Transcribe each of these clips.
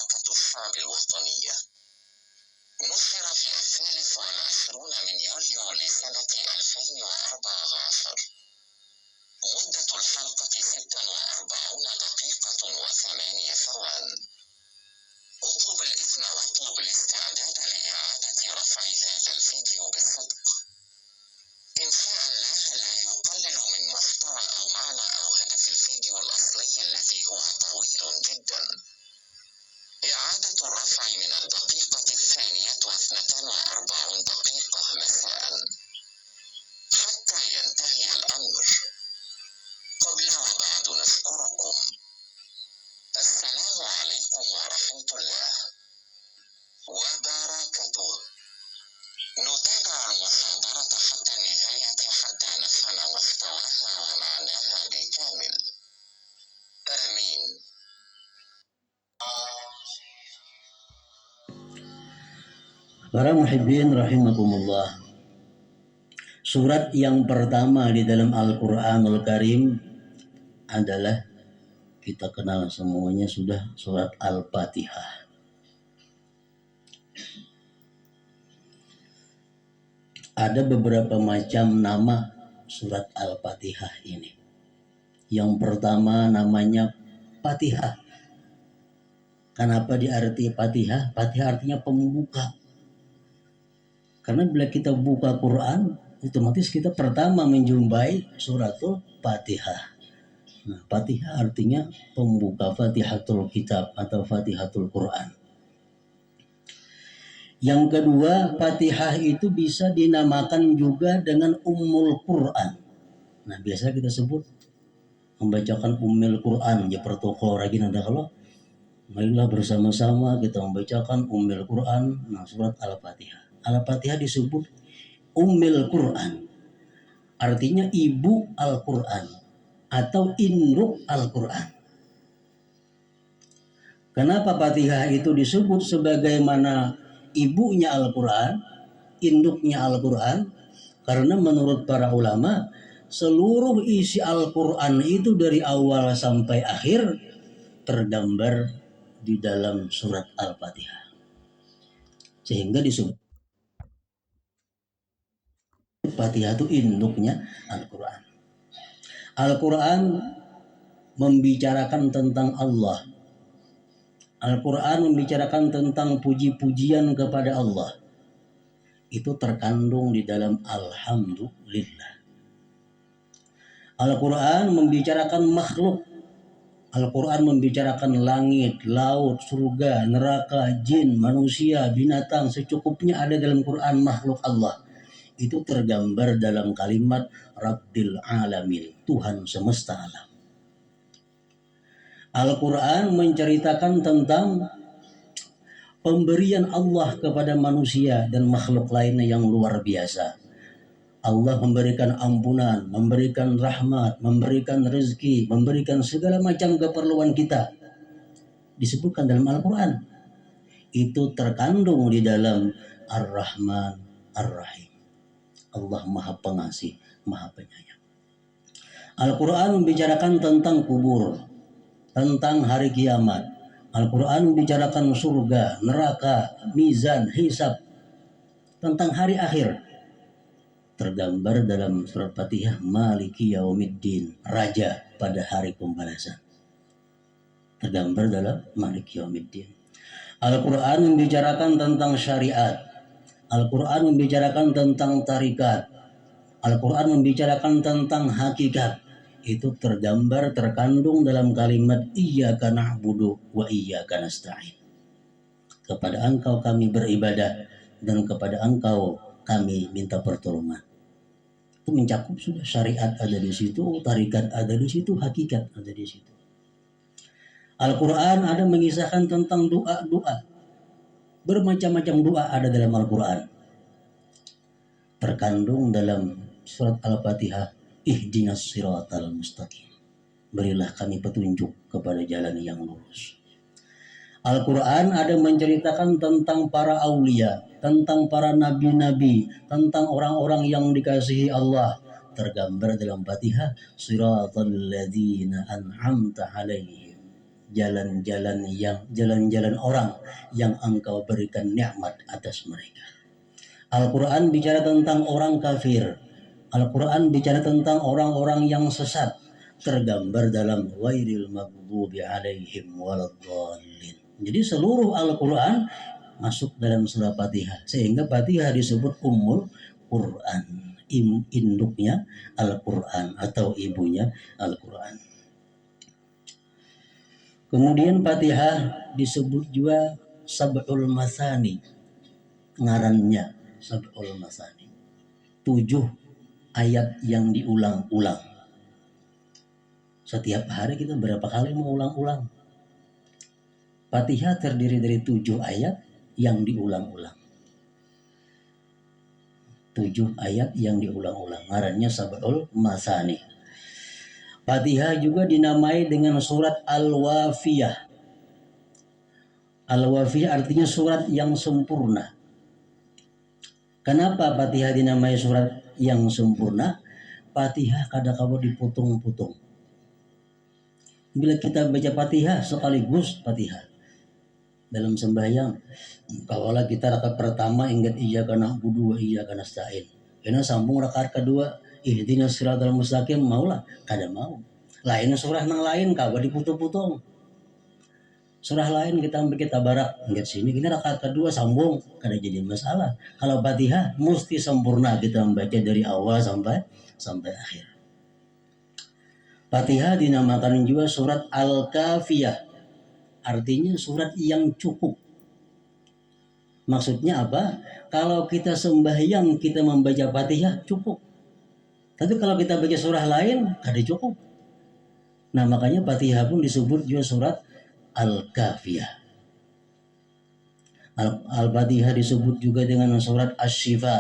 حركة الشعب الوطنية. نشر في 23 من يوليو لسنة 2014. مدة الحلقة 46 دقيقة و8 ثوان. اطلب الإذن واطلب الاستعداد لإعادة رفع هذا الفيديو بالصدق. إن شاء الله لا يقلل من محتوى أو معنى أو هدف الفيديو الأصلي الذي هو طويل جدا. إعادة الرفع من الدقيقة 42 دقيقة مساء حتى ينتهي الأمر. قبل وبعد نشكركم. السلام عليكم ورحمة الله وبركاته. نتابع المحاضرة حتى النهاية حتى نفهم محتواها ومعناها بالكامل. آمين. Para muhibbin rahimakumullah. Surat yang pertama di dalam Al-Quranul Karim adalah, kita kenal semuanya sudah, surat Al-Fatihah. Ada beberapa macam nama surat Al-Fatihah ini. Yang pertama namanya Fatihah. Kenapa diarti Fatihah? Fatihah artinya pembuka. Karena bila kita buka Quran, otomatis kita pertama menjumpai suratul Fatihah. Nah, Fatihah artinya pembuka, Fatihatul Kitab atau Fatihatul Quran. Yang kedua, Fatihah itu bisa dinamakan juga dengan Ummul Quran. Nah, biasa kita sebut membacakan Ummul Quran, ya protokol lagi ada kalau marilah bersama-sama kita membacakan Ummul Quran, nah surat Al-Fatihah. Al-Fatihah disebut Ummul Quran, artinya ibu Al-Quran atau induk Al-Quran. Kenapa Fatihah itu disebut sebagaimana ibunya Al-Quran, induknya Al-Quran? Karena menurut para ulama, seluruh isi Al-Quran itu dari awal sampai akhir tergambar di dalam surat Al-Fatihah. Sehingga disebut Fatihah itu induknya Al-Quran. Al-Quran membicarakan tentang Allah. Al-Quran membicarakan tentang puji-pujian kepada Allah. Itu terkandung di dalam Alhamdulillah. Al-Quran membicarakan makhluk. Al-Quran membicarakan langit, laut, surga, neraka, jin, manusia, binatang, secukupnya ada dalam Quran makhluk Allah. Itu tergambar dalam kalimat Rabbil Alamin, Tuhan semesta alam. Al-Quran menceritakan tentang pemberian Allah kepada manusia dan makhluk lainnya yang luar biasa. Allah memberikan ampunan, memberikan rahmat, memberikan rezeki, memberikan segala macam keperluan kita. Disebutkan dalam Al-Quran. Itu terkandung di dalam Ar-Rahman, Ar-Rahim. Allah Maha Pengasih, Maha Penyayang. Al-Quran membicarakan tentang kubur, tentang hari kiamat. Al-Quran membicarakan surga, neraka, mizan, hisab, tentang hari akhir. Tergambar dalam surat Fatihah, Maliki Yaumiddin, Raja pada hari pembalasan. Tergambar dalam Maliki Yaumiddin. Al-Quran membicarakan tentang syariat. Al-Quran membicarakan tentang tarikat. Al-Quran membicarakan tentang hakikat. Itu tergambar, terkandung dalam kalimat Iyyaka na'budu wa iyyaka nasta'in. Kepada Engkau kami beribadah dan kepada Engkau kami minta pertolongan. Itu mencakup sudah, syariat ada di situ, tarikat ada di situ, hakikat ada di situ. Al-Quran ada mengisahkan tentang doa-doa. Bermacam-macam doa ada dalam Al-Quran. Terkandung dalam surat Al-Fatihah, Ihdinas siratal mustaqim. Berilah kami petunjuk kepada jalan yang lurus. Al-Quran ada menceritakan tentang para aulia, tentang para nabi-nabi, tentang orang-orang yang dikasihi Allah. Tergambar dalam Fatihah, Siratal ladzina an'amta alaihim, jalan-jalan orang yang Engkau berikan nikmat atas mereka. Al-Quran bicara tentang orang kafir. Al-Quran bicara tentang orang-orang yang sesat. Tergambar dalam ghairil maghdubi alaihim waladdallin. Jadi seluruh Al-Quran masuk dalam surah Fatihah. Sehingga Fatihah disebut Ummul Quran. Induknya Al-Quran atau ibunya Al-Quran. Kemudian Fatihah disebut juga Sab'ul Masani. Ngarannya Sab'ul Masani. 7 ayat yang diulang-ulang. Setiap hari kita berapa kali mengulang-ulang? Fatihah terdiri dari 7 ayat yang diulang-ulang. 7 ayat yang diulang-ulang. Ngarannya Sab'ul Masani. Fatihah juga dinamai dengan surat Al-Wafiyah. Al-Wafiyah artinya surat yang sempurna. Kenapa Fatihah dinamai surat yang sempurna? Fatihah kadang-kadang diputung-putung. Bila kita baca Fatihah sekaligus Fatihah dalam sembahyang, kalau kita rakaat pertama ingat iyyaka na'budu wa iyyaka nasta'in. Karena sambung rakaat kedua ihdinas siratal mustaqim maulah kada mau. Lain surah nang lain kagak diputung-putung. Surah lain kita ambil kita barak ingat sini kita rakaat kedua sambung kada jadi masalah. Kalau Fatihah mesti sempurna kita membaca dari awal sampai akhir. Fatihah dinamakan juga surat Al-Kafiyah. Artinya surat yang cukup. Maksudnya apa? Kalau kita sembahyang kita membaca Fatihah cukup. Tapi kalau kita baca surah lain kada cukup. Nah makanya Fatihah pun disebut juga surat Al-Kafiyah. Al-Fatihah disebut juga dengan surat Asy-Syifa,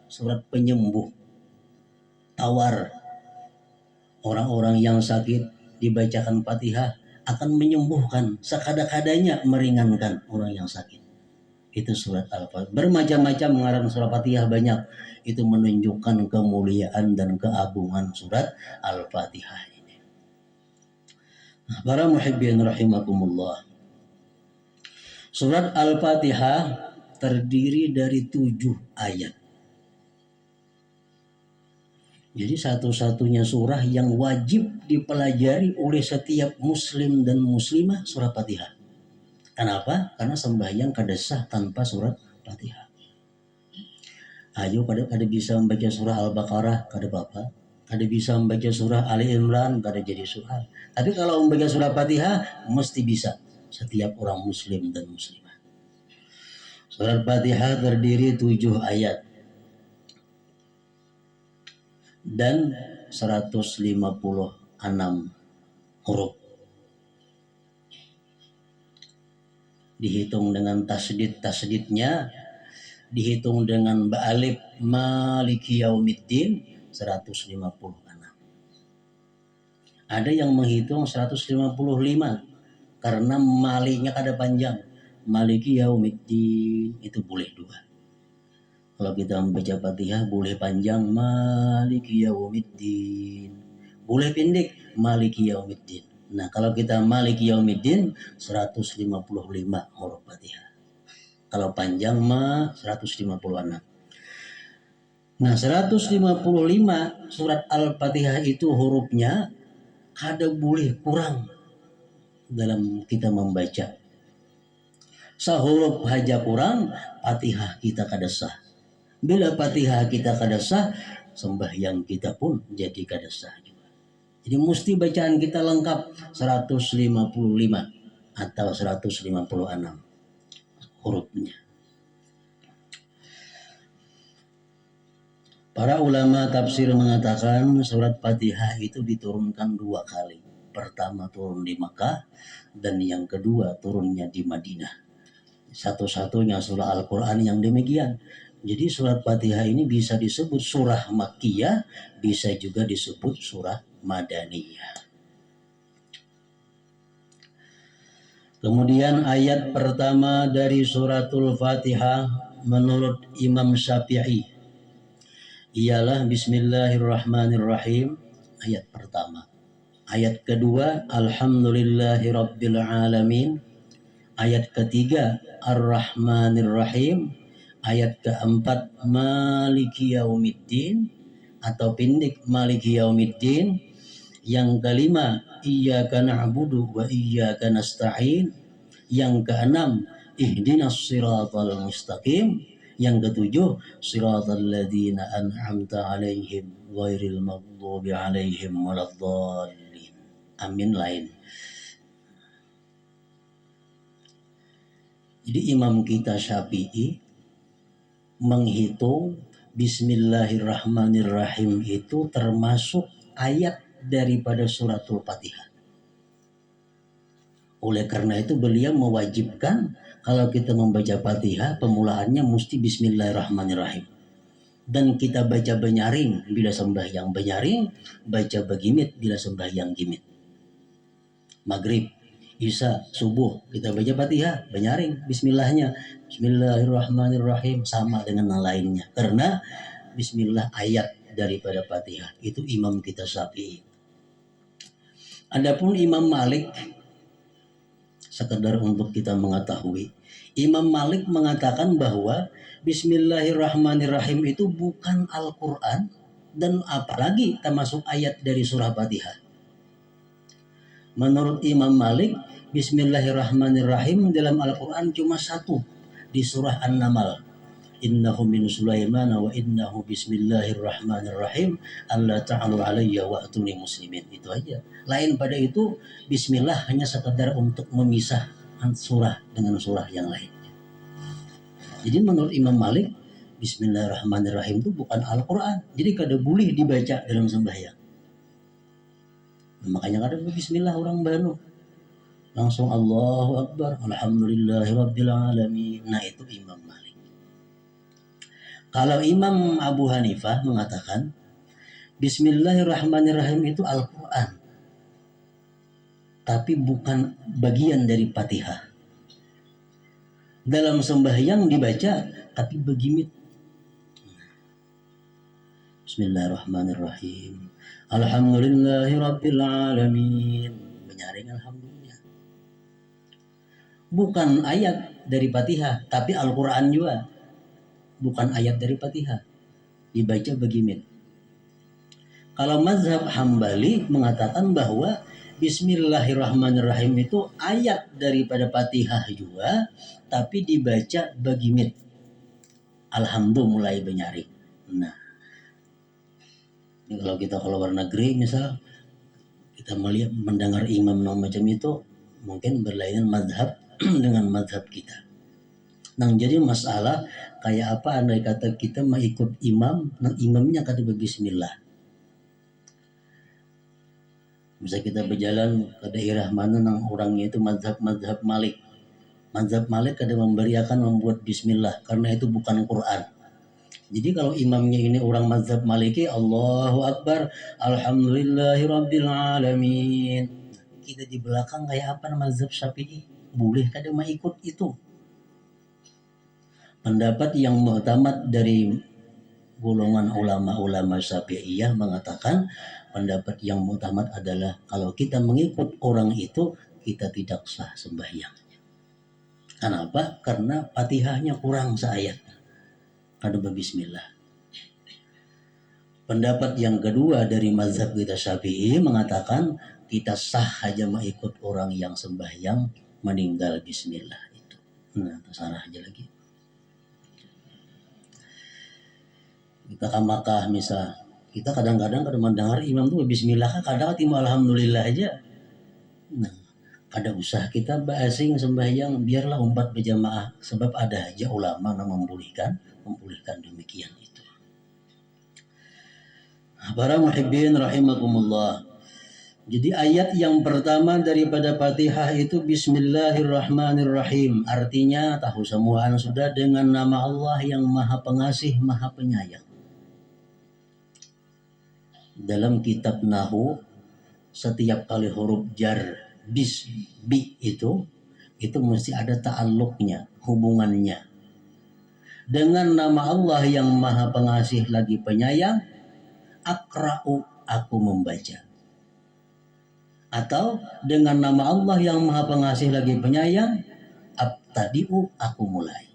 surat penyembuh, tawar. Orang-orang yang sakit dibacakan Fatihah akan menyembuhkan, sekada-kadanya meringankan orang yang sakit. Itu surat Al-Fatihah. Bermacam-macam mengarang surat Fatihah banyak. Itu menunjukkan kemuliaan dan keagungan surat Al-Fatihah ini. Nah, para muhibbin rahimakumullah. Surat Al-Fatihah terdiri dari 7 ayat. Jadi satu-satunya surah yang wajib dipelajari oleh setiap muslim dan muslimah surah Fatihah. Kenapa? Karena sembahyang kada sah tanpa surat Fatihah. Ayo kada bisa membaca surah Al-Baqarah kada apa-apa. Kada bisa membaca surah Ali Imran kada jadi surah. Tapi kalau membaca surah Fatihah mesti bisa setiap orang muslim dan muslimah. Surat Fatihah terdiri 7 ayat dan 156 huruf. Dihitung dengan tasdid-tasdidnya, dihitung dengan ba'alif maliki yaumiddin 156. Ada yang menghitung 155 karena malinya kada panjang. Maliki yaumiddin itu boleh 2. Kalau kita membaca Fatihah boleh panjang Maliki Yaumiddin. Boleh pendek Maliki Yaumiddin. Nah, kalau kita Maliki Yaumiddin 155 huruf Fatihah. Kalau panjang 156. Nah, 155 surat Al-Fatihah itu hurufnya kada boleh kurang dalam kita membaca. Sahuruf haja kurang, Fatihah kita kada sah. Bila Fatihah kita kada sah, sembahyang kita pun jadi kada sah juga. Jadi mesti bacaan kita lengkap 155 atau 156 hurufnya. Para ulama tafsir mengatakan surat Fatihah itu diturunkan 2 kali. Pertama turun di Makkah dan yang kedua turunnya di Madinah. Satu-satunya surah Al-Quran yang demikian. Jadi surat Fatihah ini bisa disebut surah Makkiyah, bisa juga disebut surah Madaniyah. Kemudian ayat pertama dari suratul Fatihah menurut Imam Syafi'i ialah Bismillahirrahmanirrahim, ayat pertama. Ayat kedua, Alhamdulillahirabbil alamin. Ayat ketiga, Ar-Rahmanir Rahim. Ayat keempat, Maliki Yaumiddin atau pendek Maliki Yaumiddin. Yang kelima, Iyyaka na'budu wa iyyaka nasta'in. Yang keenam, Ihdinas siratal mustaqim. Yang ketujuh, Siratal ladzina an'amta 'alaihim ghairil maghdubi 'alaihim waladdallin. Amin lain. Jadi imam kita Syafi'i menghitung Bismillahirrahmanirrahim itu termasuk ayat daripada suratul Fatihah. Oleh karena itu beliau mewajibkan kalau kita membaca Fatihah pemulaannya mesti Bismillahirrahmanirrahim. Dan kita baca benyaring bila sembahyang benyaring, baca begimit bila sembahyang gimit. Maghrib, Isya, subuh kita baca Fatihah benyaring bismillahnya. Bismillahirrahmanirrahim sama dengan yang lainnya. Karena bismillah ayat daripada Fatihah. Itu imam kita Syafi'i. Adapun Imam Malik, sekedar untuk kita mengetahui, Imam Malik mengatakan bahwa Bismillahirrahmanirrahim itu bukan Al-Quran dan apalagi termasuk ayat dari surah Fatihah. Menurut Imam Malik, Bismillahirrahmanirrahim dalam Al-Quran cuma satu di surah An-Naml. Innahu min Sulaiman wa innahu bismillahirrahmanirrahim alla ta'alu alayya wa atuni muslimin. Itu aja. Lain pada itu bismillah hanya sekedar untuk memisah surah dengan surah yang lain. Jadi menurut Imam Malik, Bismillahirrahmanirrahim itu bukan Al-Quran. Jadi kada boleh dibaca dalam sembahyang. Makanya kada bismillah orang banu. Langsung Allahu Akbar, Alhamdulillahirabbil alamin. Nah itu Imam Malik. Kalau Imam Abu Hanifah mengatakan Bismillahirrahmanirrahim itu Al-Quran, tapi bukan bagian dari Fatihah. Dalam sembahyang dibaca, tapi begimit. Bismillahirrahmanirrahim. Alhamdulillahirabbil alamin. Menyaring alhamdulillah. Bukan ayat dari Fatihah, tapi Al-Quran juga. Bukan ayat dari Fatihah. Dibaca begimit. Kalau mazhab Hambali mengatakan bahwa Bismillahirrahmanirrahim itu ayat daripada Fatihah juga, tapi dibaca begimit. Alhamdulillah mulai benyaring. Nah, kalau kita ke luar negeri misal, kita melihat mendengar imam macam itu, mungkin berlainan mazhab dengan mazhab kita. Nah, jadi masalah kayak apa andai kata kita mau ikut imam, nah imamnya kata bismillah. Bisa kita berjalan ke daerah mana nang orangnya itu mazhab Malik. Mazhab Malik kada membuat bismillah karena itu bukan Quran. Jadi kalau imamnya ini orang mazhab Maliki, Allahu Akbar, Alhamdulillahirabbil alamin. Kita di belakang kayak apa mazhab Syafi'i? Boleh kada mau ikut itu? Pendapat yang mu'tamad dari golongan ulama-ulama Syafi'iyah mengatakan pendapat yang mu'tamad adalah kalau kita mengikut orang itu kita tidak sah sembahyangnya. Kenapa? Karena Fatihahnya kurang seayat. Kada bismillah. Pendapat yang kedua dari mazhab kita Syafi'i mengatakan kita sah aja mengikut orang yang sembahyang meninggal bismillah itu. Nah, terserah aja lagi. Kita ke Makkah misal, kita kadang-kadang kada mendengar imam tuh bismillah, kadang timbul alhamdulillah aja. Nah, kada usah kita basing sembahyang, biarlah umat berjamaah sebab ada aja ulama yang membolehkan demikian itu. Para muhibbin rahimakumullah. Jadi ayat yang pertama daripada Fatihah itu Bismillahirrahmanirrahim. Artinya tahu semua sudah dengan nama Allah yang Maha Pengasih, Maha Penyayang. Dalam kitab Nahu setiap kali huruf jar bi itu mesti ada ta'alluqnya, hubungannya. Dengan nama Allah yang Maha Pengasih lagi Penyayang, akra'u aku membaca. Atau dengan nama Allah yang Maha Pengasih lagi Penyayang, abtadi'u, aku mulai.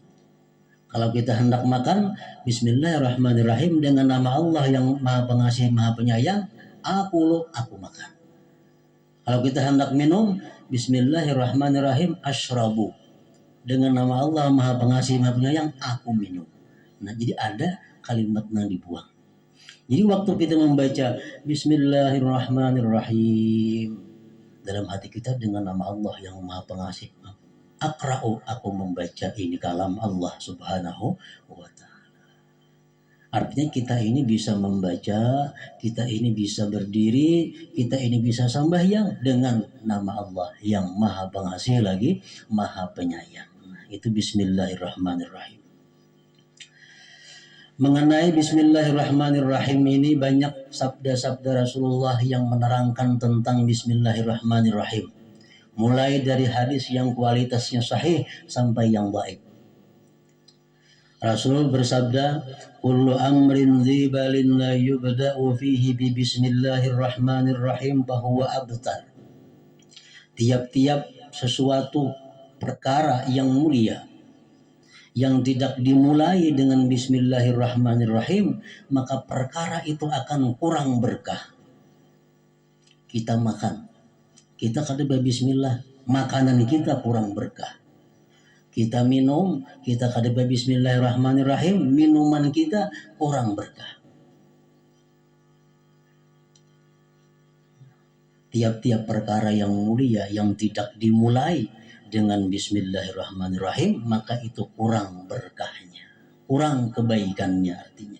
Kalau kita hendak makan, bismillahirrahmanirrahim, dengan nama Allah yang Maha Pengasih Maha Penyayang, aku makan. Kalau kita hendak minum, bismillahirrahmanirrahim, asyrabu, dengan nama Allah Maha Pengasih Maha Penyayang, aku minum. Nah, jadi ada kalimat yang dibuang. Jadi waktu kita membaca bismillahirrahmanirrahim, dalam hati kita dengan nama Allah yang Maha Pengasih, akra'u, aku membaca ini kalam Allah Subhanahu wa ta'ala. Artinya kita ini bisa membaca, kita ini bisa berdiri, kita ini bisa sembahyang dengan nama Allah yang Maha Pengasih lagi Maha Penyayang. Nah, itu bismillahirrahmanirrahim. Mengenai bismillahirrahmanirrahim ini banyak sabda-sabda Rasulullah yang menerangkan tentang bismillahirrahmanirrahim. Mulai dari hadis yang kualitasnya sahih sampai yang dhaif. Rasul bersabda, "Kullu amrin dzibalin la yubda'u fihi bi bismillahirrahmanirrahim fahuwa abtar." Tiap-tiap sesuatu perkara yang mulia yang tidak dimulai dengan bismillahirrahmanirrahim, maka perkara itu akan kurang berkah. Kita makan, kita kada bismillah, makanan kita kurang berkah. Kita minum, kita kada bismillahirrahmanirrahim, minuman kita kurang berkah. Tiap-tiap perkara yang mulia yang tidak dimulai dengan bismillahirrahmanirrahim, maka itu kurang berkahnya, kurang kebaikannya artinya.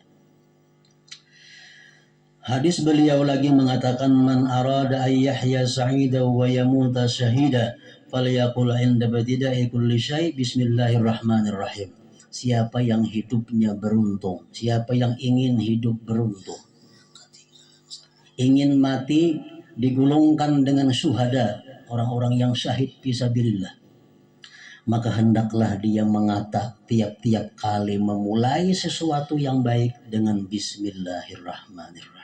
Hadis beliau lagi mengatakan, man arada ay yahya sa'ida wa yamuta syahida falyaqul inda badida'i kulli syai' bismillahirrahmanirrahim. Siapa yang hidupnya beruntung, siapa yang ingin hidup beruntung, ingin mati digulungkan dengan syuhada, orang-orang yang syahid fisabilillah, maka hendaklah dia mengata tiap-tiap kali memulai sesuatu yang baik dengan bismillahirrahmanirrahim.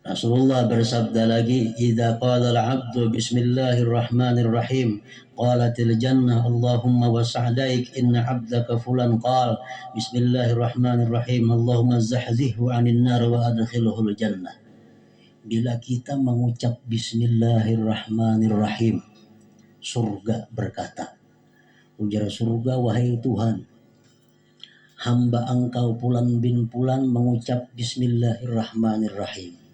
Rasulullah bersabda lagi, "Idza qala al-'abdu bismillahirrahmanirrahim, qalatil jannah Allahumma wasa'daik inna 'abdaka fulan qala bismillahirrahmanirrahim Allahumma zahzihhu 'anil nar wa adkhilhul jannah." Bila kita mengucap bismillahirrahmanirrahim, surga berkata, ujar surga, "Wahai Tuhan, hamba engkau Fulan bin Fulan mengucap bismillahirrahmanirrahim.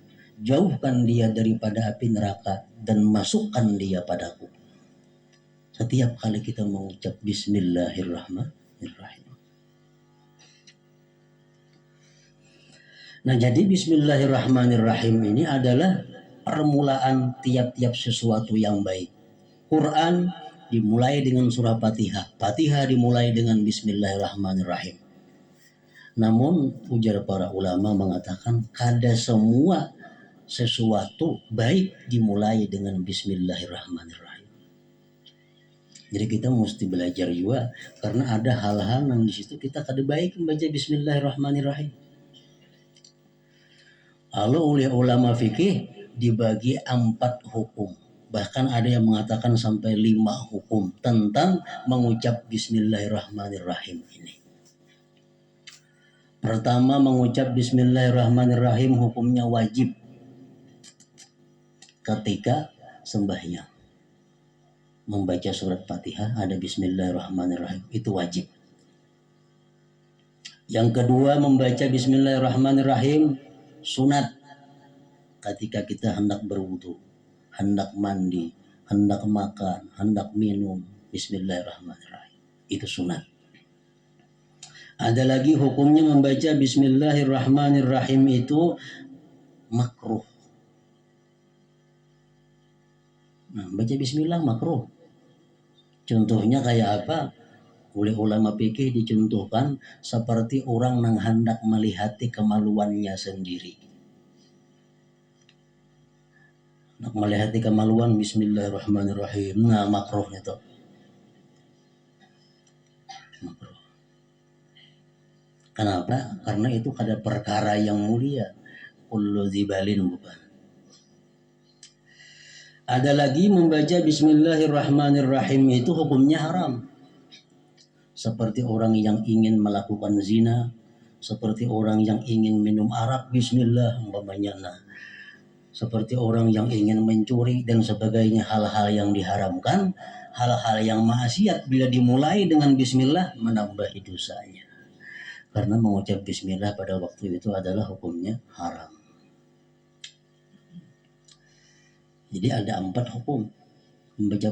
Jauhkan dia daripada api neraka dan masukkan dia padaku." Setiap kali kita mengucap bismillahirrahmanirrahim. Nah, jadi bismillahirrahmanirrahim ini adalah permulaan tiap-tiap sesuatu yang baik. Quran dimulai dengan surah Fatihah. Fatihah dimulai dengan bismillahirrahmanirrahim. Namun ujar para ulama mengatakan kada semua sesuatu baik dimulai dengan bismillahirrahmanirrahim. Jadi kita mesti belajar juga, karena ada hal-hal yang di situ kita kada baik membaca bismillahirrahmanirrahim. Lalu oleh ulama fikih dibagi 4 hukum. Bahkan ada yang mengatakan sampai 5 hukum tentang mengucap bismillahirrahmanirrahim ini. Pertama, mengucap bismillahirrahmanirrahim hukumnya wajib ketika sembahyang. Membaca surat Fatihah ada bismillahirrahmanirrahim, itu wajib. Yang kedua, membaca bismillahirrahmanirrahim sunat ketika kita hendak berwudu, hendak mandi, hendak makan, hendak minum, bismillahirrahmanirrahim. Itu sunat. Ada lagi hukumnya membaca bismillahirrahmanirrahim itu makruh. Nah, baca bismillah makruh. Contohnya kayak apa? Oleh ulama fikih dicontohkan seperti orang yang hendak melihati kemaluannya sendiri. Nak melihati kemaluan bismillahirrahmanirrahim. Nah, makruhnya tuh. Makruh. Kenapa? Karena itu ada perkara yang mulia. Kullu dzibalin bukan. Ada lagi membaca Bismillahirrahmanirrahim itu hukumnya haram. Seperti orang yang ingin melakukan zina, seperti orang yang ingin minum arak Bismillah umpamanya. Nah, seperti orang yang ingin mencuri dan sebagainya, hal-hal yang diharamkan, hal-hal yang maksiat bila dimulai dengan Bismillah menambah dosanya. Karena mengucap Bismillah pada waktu itu adalah hukumnya haram. Jadi ada 4 hukum. Membaca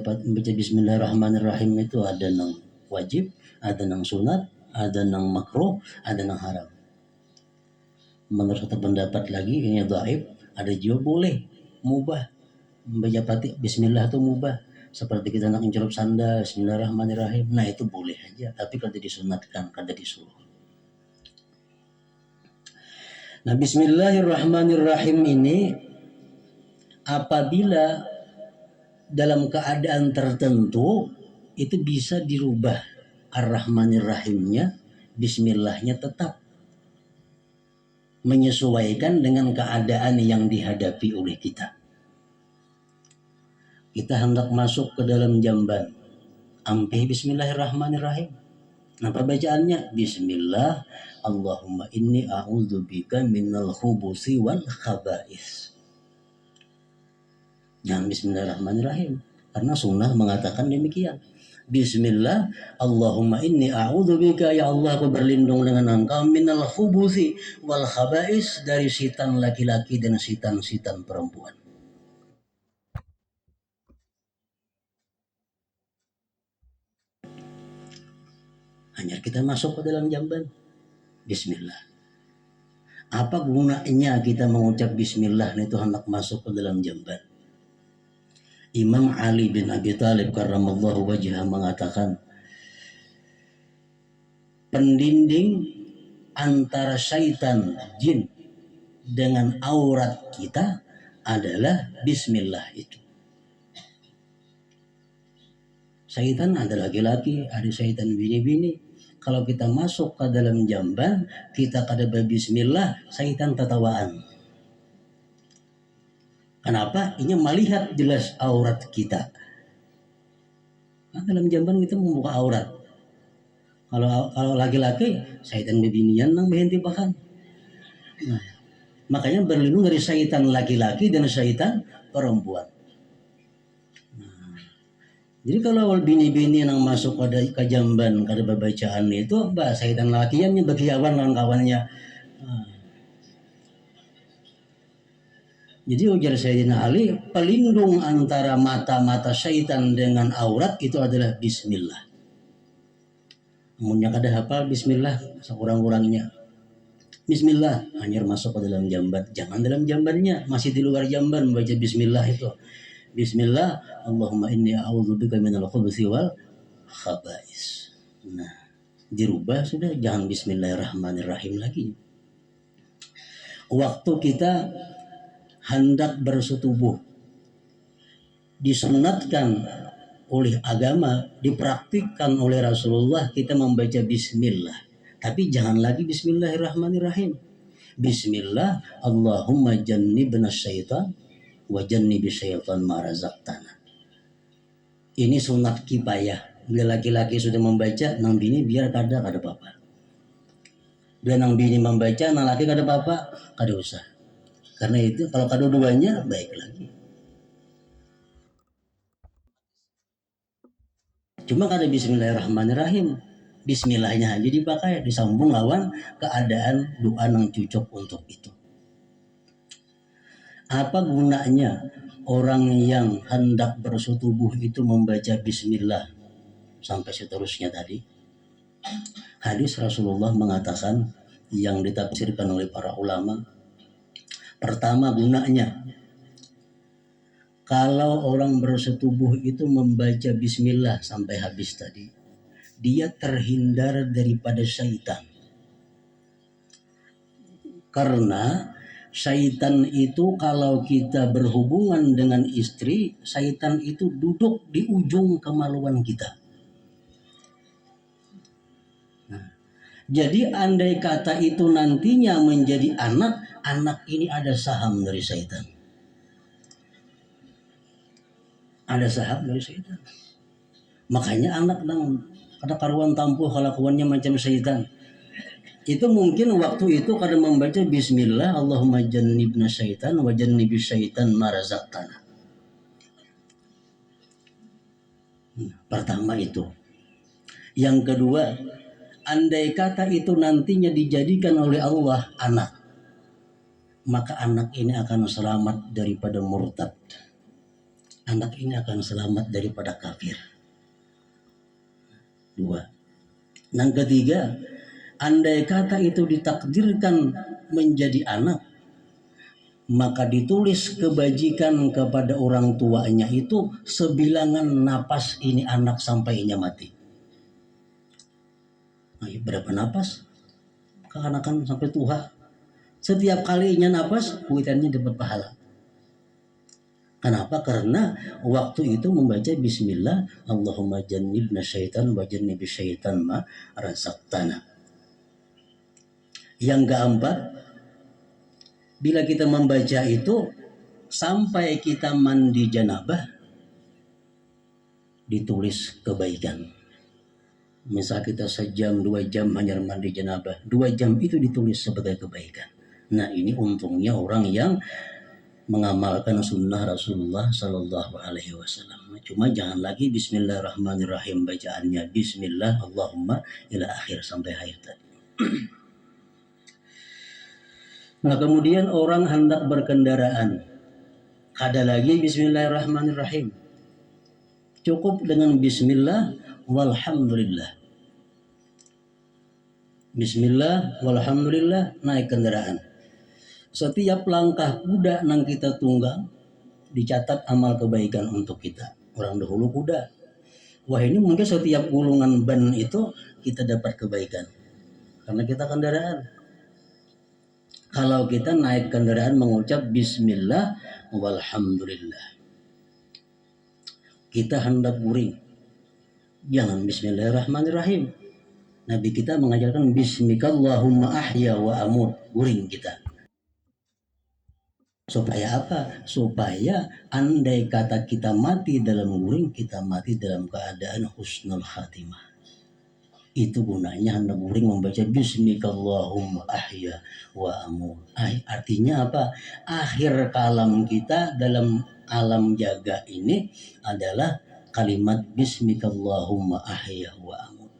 Bismillahirrahmanirrahim itu ada yang wajib, ada yang sunat, ada yang makruh, ada yang haram. Menurut satu pendapat lagi ini dhaif, ada juga boleh, mubah. Membaca Bismillah itu mubah. Seperti kita nak mencelup sandal, Bismillahirrahmanirrahim. Nah itu boleh aja, tapi kada disunatkan, kada disuruh. Nah Bismillahirrahmanirrahim ini apabila dalam keadaan tertentu itu bisa dirubah Ar-Rahmanir-Rahimnya, Bismillahnya tetap menyesuaikan dengan keadaan yang dihadapi oleh kita. Kita hendak masuk ke dalam jamban, ampih Bismillahirrahmanirrahim. Nah perbacaannya Bismillah, Allahumma inni a'udzubika minal khubusi wal khaba'is. Jangan Bismillahirrahmanirrahim, karena sunnah mengatakan demikian. Bismillah, Allahumma inni a'udzubika, ya Allah aku berlindung dengan engkau minal khubusi wal khaba'is, dari sitan laki-laki dan sitan-sitan perempuan. Hanya kita masuk ke dalam jamban, Bismillah. Apa gunanya kita mengucap Bismillah itu hendak masuk ke dalam jamban? Imam Ali bin Abi Thalib karramallahu wajhah mengatakan, pendinding antara syaitan jin dengan aurat kita adalah Bismillah itu. Syaitan ada laki-laki, ada syaitan bini-bini. Kalau kita masuk ke dalam jamban, kita kada Bismillah, syaitan tertawaan. Kenapa? Ini melihat jelas aurat kita. Nah, dalam jamban kita membuka aurat. Kalau laki-laki, syaitan bebinian nang berhenti bahkan. Nah, makanya berlindung dari syaitan laki-laki dan syaitan perempuan. Nah, jadi kalau bini-bini yang masuk pada ke jamban, kada bacaan itu, syaitan lakiannya bagiawan kawan-kawannya. Nah, jadi ujar Sayyidina Ali, pelindung antara mata-mata syaitan dengan aurat itu adalah Bismillah. Amunnya kada hafal Bismillah sekurang-kurangnya. Bismillah, hanya masuk ke dalam jamban. Jangan dalam jambannya, masih di luar jamban membaca Bismillah itu. Bismillah, Allahumma inni a'udzubika minal khubuthi wal khaba'is. Nah, dirubah sudah, jangan Bismillahirrahmanirrahim lagi. Waktu kita hendak bersetubuh, disunatkan oleh agama, dipraktikkan oleh Rasulullah, kita membaca Bismillah. Tapi jangan lagi Bismillahirrahmanirrahim. Bismillah, Allahumma jannibna syaitan wa jannibi syaitan ma razaqtana. Ini sunat kifayah. Bila laki-laki sudah membaca, nang bini biar kada apa-apa. Bila nang bini membaca, nang laki kada apa-apa, kada usah. Karena itu kalau kedua-duanya baik lagi. Cuma kada Bismillahirrahmanirrahim, Bismillahnya aja dipakai, disambung lawan keadaan doa yang cocok untuk itu. Apa gunanya orang yang hendak bersetubuh itu membaca Bismillah sampai seterusnya tadi? Hadis Rasulullah mengatakan yang ditafsirkan oleh para ulama, pertama gunanya, kalau orang bersetubuh itu membaca Bismillah sampai habis tadi, dia terhindar daripada syaitan. Karena syaitan itu kalau kita berhubungan dengan istri, syaitan itu duduk di ujung kemaluan kita. Jadi andai kata itu nantinya menjadi anak ini ada saham dari syaitan. ada sahab dari syaitan. Makanya anak nang kada karuan tampuh kelakuannya macam syaitan. Itu mungkin waktu itu kada membaca bismillah Allahumma jannibna syaitan wa jannibis syaitan ma razaqtana. Pertama itu. Yang kedua, andai kata itu nantinya dijadikan oleh Allah anak, maka anak ini akan selamat daripada murtad. Anak ini akan selamat daripada kafir. Dua. Yang ketiga, andai kata itu ditakdirkan menjadi anak, maka ditulis kebajikan kepada orang tuanya itu sebilangan napas ini anak sampai inya mati. Nah, berapa napas? Kekanakan sampai tua. Setiap kali inya napas, kuitannya dapat pahala. Kenapa? Karena waktu itu membaca bismillah Allahumma jannibna syaitan wa jannibis syaitan ma razaqtana. Yang keempat, bila kita membaca itu sampai kita mandi janabah, ditulis kebaikan. Misal kita sejam, 2 jam hanya mandi janabah, 2 jam itu ditulis sebagai kebaikan. Nah, ini untungnya orang yang mengamalkan sunnah Rasulullah Sallallahu Alaihi Wasallam. Cuma jangan lagi Bismillahirrahmanirrahim bacaannya Bismillah Allahumma ila akhir sampai akhir tadi. Nah, kemudian orang hendak berkendaraan, ada lagi Bismillahirrahmanirrahim. Cukup dengan Bismillah walhamdulillah. Bismillah walhamdulillah, naik kendaraan. Setiap langkah kuda nang kita tunggang dicatat amal kebaikan untuk kita. Orang dahulu kuda. Wah, ini mungkin setiap gulungan ban itu kita dapat kebaikan. Karena kita kendaraan. Kalau kita naik kendaraan mengucap bismillah walhamdulillah. Kita hendak guring. Jangan bismillahirrahmanirrahim. Nabi kita mengajarkan bismikallahumma ahya wa amut. Guring kita. Supaya apa? Supaya andai kata kita mati dalam guring, kita mati dalam keadaan husnul khatimah. Itu gunanya hendak guring membaca bismikallahumma ahya wa amut. Artinya apa? Akhir kalam kita dalam alam jaga ini adalah kalimat bismikallahumma ahya wa amut.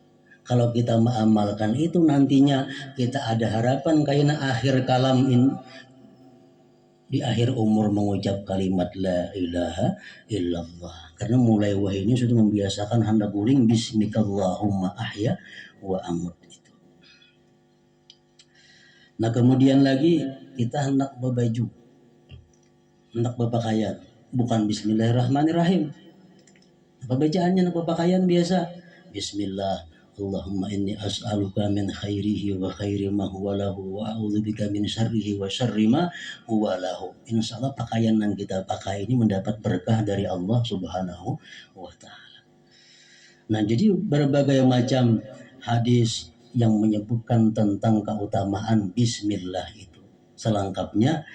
Kalau kita mengamalkan itu nantinya kita ada harapan karena akhir kalam ini, di akhir umur mengucap kalimat la ilaha illallah. Karena mulai wahai ini sudah membiasakan hendak guring bismikallahumma ahya wa amut itu. Nah, kemudian lagi kita hendak berbaju, hendak berpakaian, bukan bismillahirrahmanirrahim. Apa bacaannya hendak berpakaian biasa? Bismillah Allahumma inni as'aluka min khairihi wa khairi ma huwa lahu wa a'udzubika min syarrihi wa syarri ma huwa lahu. Insyaallah pakaian yang kita pakai ini mendapat berkah dari Allah Subhanahu wa taala. Nah, jadi berbagai macam hadis yang menyebutkan tentang keutamaan bismillah itu. Selengkapnya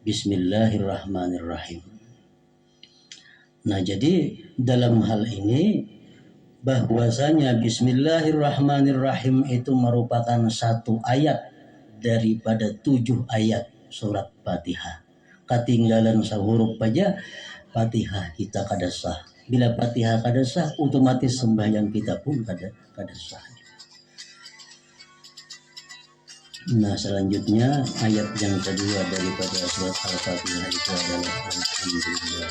bismillahirrahmanirrahim. Nah, jadi dalam hal ini bahwasanya bismillahirrahmanirrahim itu merupakan satu ayat daripada 7 ayat surat Fatihah. Ketinggalan sehuruf aja Fatihah kita kada sah. Bila Fatihah kada sah, otomatis sembahyang kita pun kada sah. Nah, selanjutnya ayat yang kedua daripada surat Al-Fatihah itu adalah alhamdulillah.